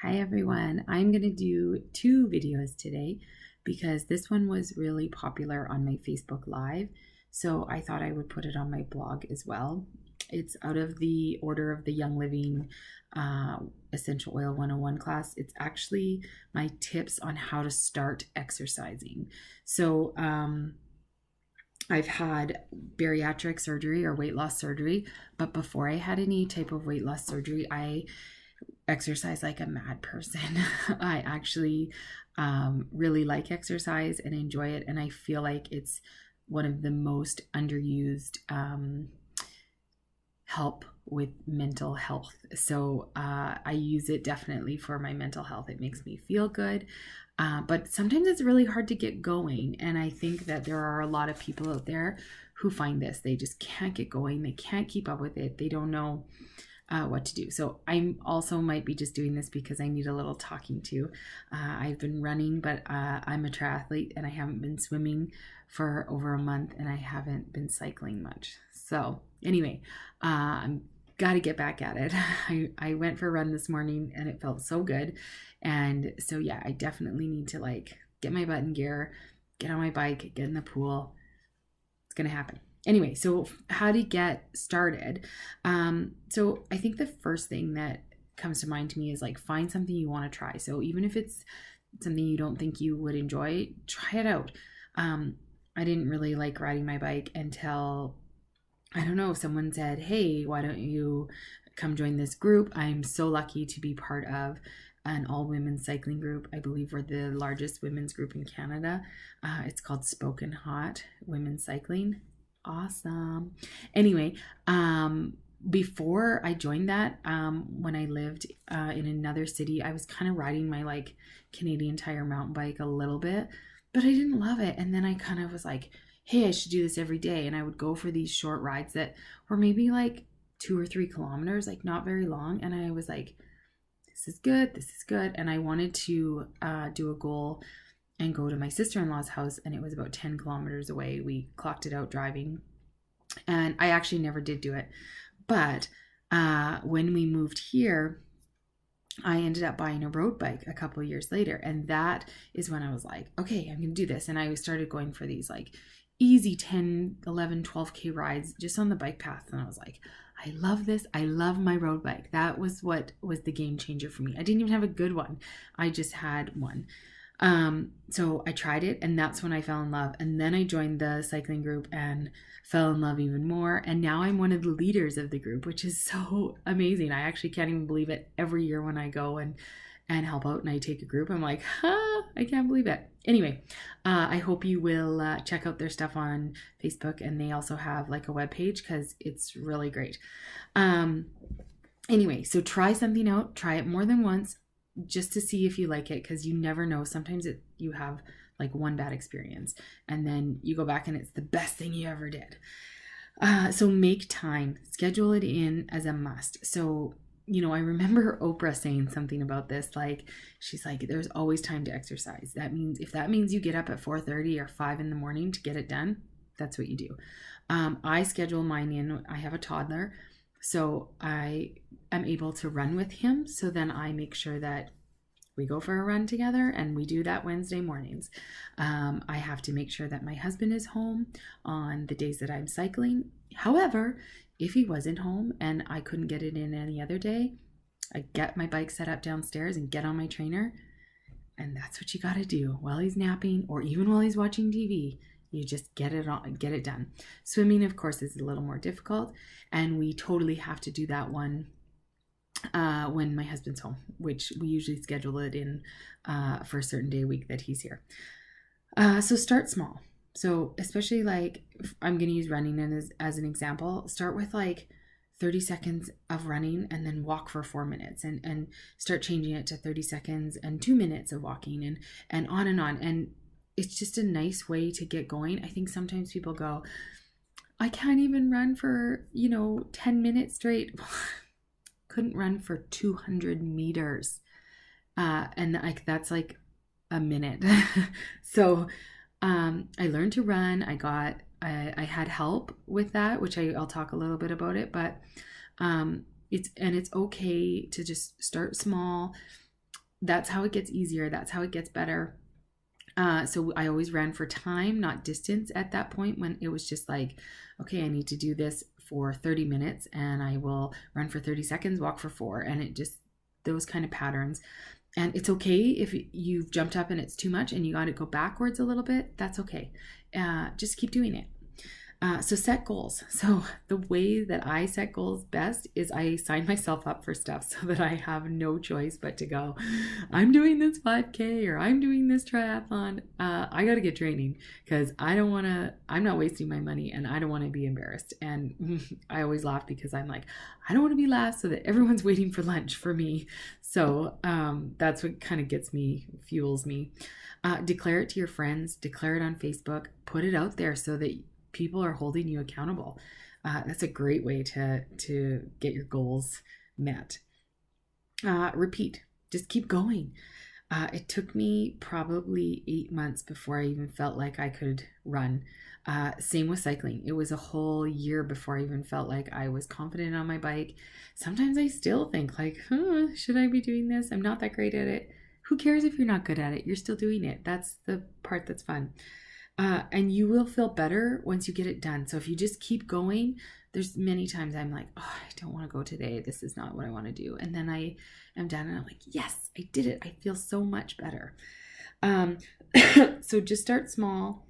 Hi everyone, I'm going to do two videos today because this one was really popular on my Facebook Live, so I thought I would put it on my blog as well. It's out of the Order of the Young Living Essential Oil 101 class. It's actually my tips on how to start exercising. So, I've had bariatric surgery or weight loss surgery, but before I had any type of weight loss surgery, I exercise like a mad person. I actually really like exercise and enjoy it, and I feel like it's one of the most underused help with mental health. So I use it definitely for my mental health. It makes me feel good. But sometimes it's really hard to get going. And I think that there are a lot of people out there who find this. They just can't get going. They can't keep up with it. They don't know what to do. So I also might be just doing this because I need a little talking to. I've been running, but I'm a triathlete and I haven't been swimming for over a month and I haven't been cycling much. So anyway, I'm got to get back at it. I went for a run this morning and it felt so good. And so, yeah, I definitely need to like get my butt in gear, get on my bike, get in the pool. It's going to happen. Anyway, so how to get started. So I think the first thing that comes to mind to me is like find something you want to try. So even if it's something you don't think you would enjoy, try it out. I didn't really like riding my bike until, I don't know, someone said, hey, why don't you come join this group? I'm so lucky to be part of an all-women cycling group. I believe we're the largest women's group in Canada. It's called Spoken Hot Women's Cycling. Awesome. Anyway, before I joined that, when I lived in another city, I was kind of riding my like Canadian Tire mountain bike a little bit, but I didn't love it. And then I kind of was like, hey, I should do this every day. And I would go for these short rides that were maybe like 2 or 3 kilometers, like not very long. And I was like, this is good. This is good. And I wanted to do a goal and go to my sister-in-law's house, and it was about 10 kilometers away. We clocked it out driving, and I actually never did do it. But when we moved here, I ended up buying a road bike a couple of years later, and that is when I was like, okay, I'm gonna do this. And I started going for these like easy 10, 11, 12K rides just on the bike path, and I was like, I love this. I love my road bike. That was what was the game changer for me. I didn't even have a good one. I just had one. So I tried it, and that's when I fell in love. And then I joined the cycling group and fell in love even more. And now I'm one of the leaders of the group, which is so amazing. I actually can't even believe it. Every year when I go and help out and I take a group, I'm like, I can't believe it. Anyway, I hope you will check out their stuff on Facebook, and they also have like a webpage because it's really great. Anyway, so try something out, try it more than once just to see if you like it, because you never know. Sometimes you have like one bad experience and then you go back and it's the best thing you ever did. So make time, schedule it in as a must. So, I remember Oprah saying something about this, like she's like, there's always time to exercise. If that means you get up at 4:30 or 5 in the morning to get it done, that's what you do. I schedule mine in. I have a toddler, so I am able to run with him. So then I make sure that we go for a run together, and we do that Wednesday mornings. I have to make sure that my husband is home on the days that I'm cycling. However, if he wasn't home and I couldn't get it in any other day, I get my bike set up downstairs and get on my trainer. And that's what you got to do while he's napping or even while he's watching TV. You just get it done. Swimming, of course, is a little more difficult, and we totally have to do that one when my husband's home, which we usually schedule it in for a certain day a week that he's here. So start small. So especially like, I'm going to use running as an example. Start with like 30 seconds of running and then walk for 4 minutes, and start changing it to 30 seconds and 2 minutes of walking, and on and on. And it's just a nice way to get going. I think sometimes people go, I can't even run for, 10 minutes straight. Couldn't run for 200 meters. And like, that's like a minute. So I learned to run. I had help with that, which I'll talk a little bit about it, but it's okay to just start small. that's how it gets easier. That's how it gets better. So I always ran for time, not distance at that point, when it was just like, okay, I need to do this for 30 minutes and I will run for 30 seconds, walk for 4. And it just, those kind of patterns. And it's okay if you've jumped up and it's too much and you got to go backwards a little bit. That's okay. Just keep doing it. So set goals. So the way that I set goals best is I sign myself up for stuff so that I have no choice but to go, I'm doing this 5K or I'm doing this triathlon. I got to get training because I'm not wasting my money and I don't want to be embarrassed. And I always laugh because I'm like, I don't want to be last so that everyone's waiting for lunch for me. So that's what kind of fuels me. Declare it to your friends, declare it on Facebook, put it out there so that people are holding you accountable. That's a great way to get your goals met. Repeat. Just keep going. It took me probably 8 months before I even felt like I could run. Same with cycling. It was a whole year before I even felt like I was confident on my bike. Sometimes I still think like, should I be doing this? I'm not that great at it. Who cares if you're not good at it? You're still doing it. That's the part that's fun. And you will feel better once you get it done. So if you just keep going, there's many times I'm like, I don't want to go today. This is not what I want to do. And then I am done and I'm like, yes, I did it. I feel so much better. So just start small.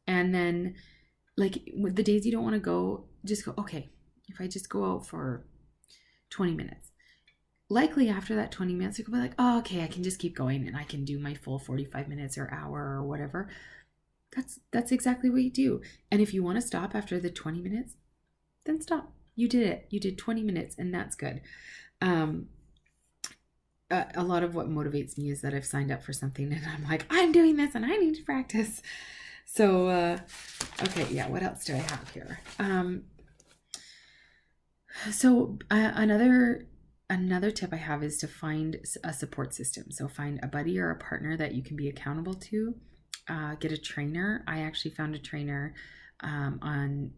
And then like the days you don't want to go, just go, okay, if I just go out for 20 minutes, likely after that 20 minutes, you'll be like, oh, okay, I can just keep going and I can do my full 45 minutes or hour or whatever. That's exactly what you do. And if you want to stop after the 20 minutes, then stop. You did it. You did 20 minutes and that's good. A lot of what motivates me is that I've signed up for something and I'm like, I'm doing this and I need to practice. So, okay. Yeah. What else do I have here? Another tip I have is to find a support system. So find a buddy or a partner that you can be accountable to. Get a trainer. I actually found a trainer on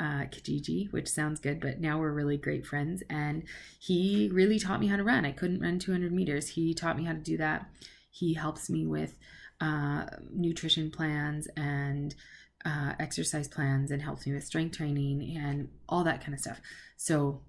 Kijiji, which sounds good, but now we're really great friends. And he really taught me how to run. I couldn't run 200 meters. He taught me how to do that. He helps me with nutrition plans and exercise plans and helps me with strength training and all that kind of stuff. So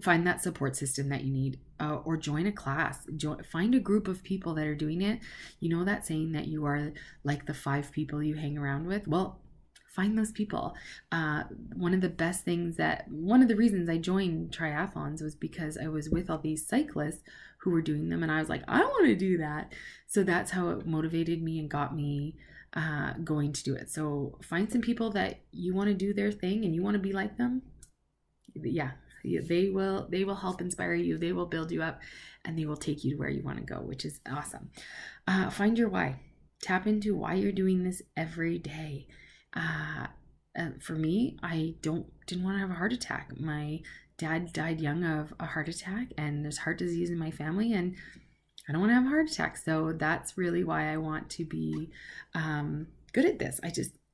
find that support system that you need, or join a class. Find a group of people that are doing it. You know that saying that you are like the 5 people you hang around with? Well, find those people. One of the reasons I joined triathlons was because I was with all these cyclists who were doing them and I was like, I want to do that. So that's how it motivated me and got me going to do it. So find some people that you want to do their thing and you want to be like them. Yeah. They will help inspire you. They will build you up and they will take you to where you want to go, which is awesome. Find your why. Tap into why you're doing this every day. For me, I didn't want to have a heart attack. My dad died young of a heart attack and there's heart disease in my family and I don't want to have a heart attack. So that's really why I want to be good at this.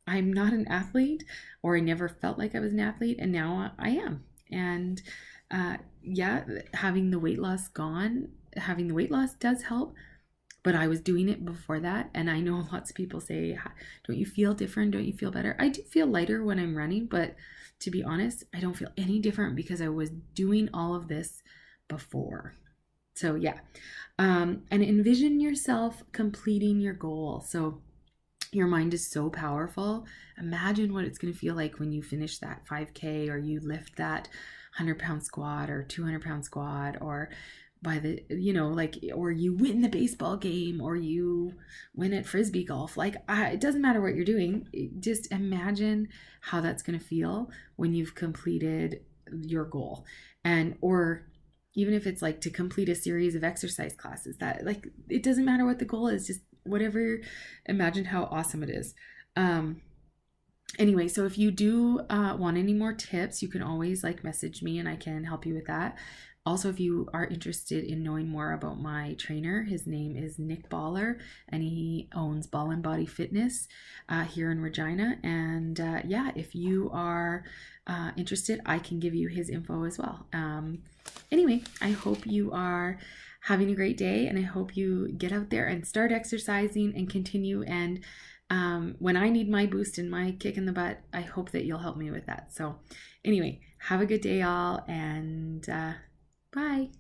I'm not an athlete, or I never felt like I was an athlete, and now I am. And having the weight loss does help, but I was doing it before that. And I know lots of people say, don't you feel different? Don't you feel better? I do feel lighter when I'm running, but to be honest, I don't feel any different because I was doing all of this before. So yeah. And envision yourself completing your goal. So your mind is so powerful. Imagine what it's going to feel like when you finish that 5K or you lift that 100-pound squat or 200-pound squat, or or you win the baseball game or you win at Frisbee golf. It doesn't matter what you're doing. Just imagine how that's going to feel when you've completed your goal. Or even if it's like to complete a series of exercise classes, that it doesn't matter what the goal is, just whatever, imagine how awesome it is. Anyway, so if you do want any more tips, you can always message me and I can help you with that. Also, if you are interested in knowing more about my trainer, his name is Nick Baller and he owns Ball and Body Fitness here in Regina. And if you are interested, I can give you his info as well. Anyway, I hope you are having a great day, and I hope you get out there and start exercising and continue. And when I need my boost and my kick in the butt, I hope that you'll help me with that. So anyway, have a good day, all, and bye.